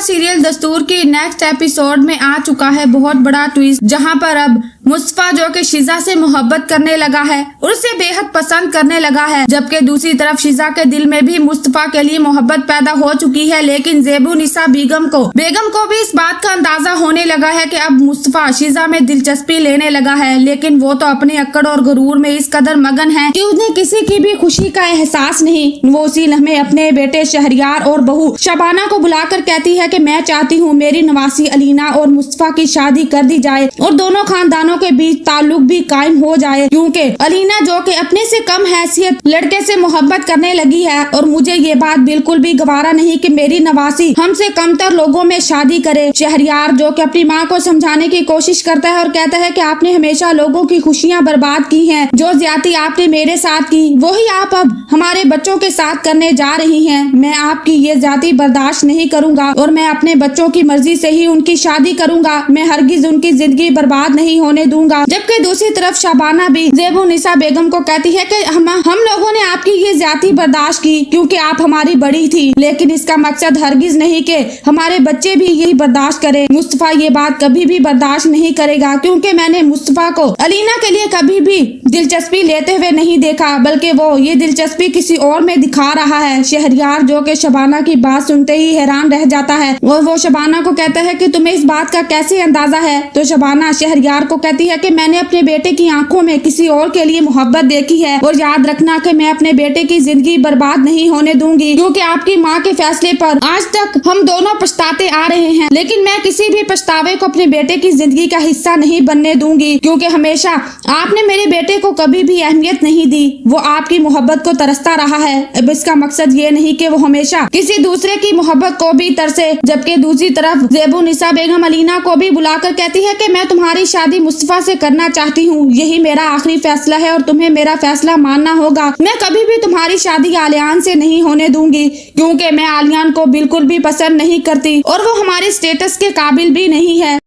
Serial दस्तूर की next episode में आ चुका है बहुत बड़ा ट्विस्ट, जहां पर अब मुस्तफा जो कि शिजा से मोहब्बत करने लगा है और उसे बेहद पसंद करने लगा है, जबकि दूसरी तरफ शिजा के दिल में भी मुस्तफा के लिए मोहब्बत पैदा हो चुकी है। लेकिन ज़ेबुन्निसा बेगम को भी इस बात का अंदाजा होने लगा है कि अब मुस्तफा शिजा में दिलचस्पी लेने लगा है, लेकिन वो तो अपने अक्कड़ और गुरूर में इस कदर मगन है कि उन्हें किसी की भी खुशी का एहसास नहीं। वो उसी लम्हे अपने बेटे शहरयार और बहू शबाना को बुलाकर कहती है कि मैं चाहती हूँ मेरी नवासी अलीना और मुस्तफा की शादी कर दी जाए और दोनों खानदानों के बीच ताल्लुक भी कायम हो जाए, क्योंकि अलीना जो कि अपने से कम हैसियत लड़के से मोहब्बत करने लगी है और मुझे ये बात बिल्कुल भी गवारा नहीं कि मेरी नवासी हमसे कमतर लोगों में शादी करे। शहरयार जो कि अपनी माँ को समझाने की कोशिश करता है और कहता है कि आपने हमेशा लोगों की खुशियाँ बर्बाद की हैं, जो ज्यादती आपने मेरे साथ की वही आप अब हमारे बच्चों के साथ करने जा रही हैं। मैं आपकी ये ज्यादती बर्दाश्त नहीं करूंगा और मैं अपने बच्चों की मर्जी से ही उनकी शादी करूंगा। मैं हरगिज उनकी जिंदगी बर्बाद नहीं होने दूंगा। जबकि दूसरी तरफ शबाना भी ज़ेबुन्निसा बेगम को कहती है कि हम लोगों ने आपकी ये ज्यादती बर्दाश्त की क्योंकि आप हमारी बड़ी थी, लेकिन इसका मकसद हरगिज नहीं कि हमारे बच्चे भी यही बर्दाश्त करें। मुस्तफा ये बात कभी भी बर्दाश्त नहीं करेगा, क्योंकि मैंने मुस्तफा को अलीना के लिए कभी भी दिलचस्पी लेते हुए नहीं देखा, बल्कि वो ये दिलचस्पी किसी और में दिखा रहा है। शहरयार जो कि शबाना की बात सुनते ही हैरान रह जाता है और वो शबाना को कहता है कि तुम्हें इस बात का कैसे अंदाजा है। तो शबाना शहरयार को कहती है कि मैंने अपने बेटे की आंखों में किसी और के लिए मोहब्बत देखी है और याद रखना कि मैं अपने बेटे की जिंदगी बर्बाद नहीं होने दूंगी, क्योंकि आपकी माँ के फैसले पर आज तक हम दोनों पछताते आ रहे हैं, लेकिन मैं किसी भी पछतावे को अपने बेटे की जिंदगी का हिस्सा नहीं बनने दूंगी, क्योंकि हमेशा आपने मेरे बेटे को कभी भी अहमियत नहीं दी। वो आपकी मोहब्बत को तरसता रहा है। अब इसका मकसद ये नहीं कि वो हमेशा किसी दूसरे की मोहब्बत को भी तरसे। जबकि दूसरी तरफ ज़ेबुन्निसा बेगम अलीना को भी बुलाकर कहती है कि मैं तुम्हारी शादी मुस्तफा से करना चाहती हूँ, यही मेरा आखिरी फैसला है और तुम्हें मेरा फैसला मानना होगा। मैं कभी भी तुम्हारी शादी आलियान से नहीं होने दूंगी, क्योंकि मैं आलियान को बिल्कुल भी पसंद नहीं करती और वो हमारे स्टेटस के काबिल भी नहीं है।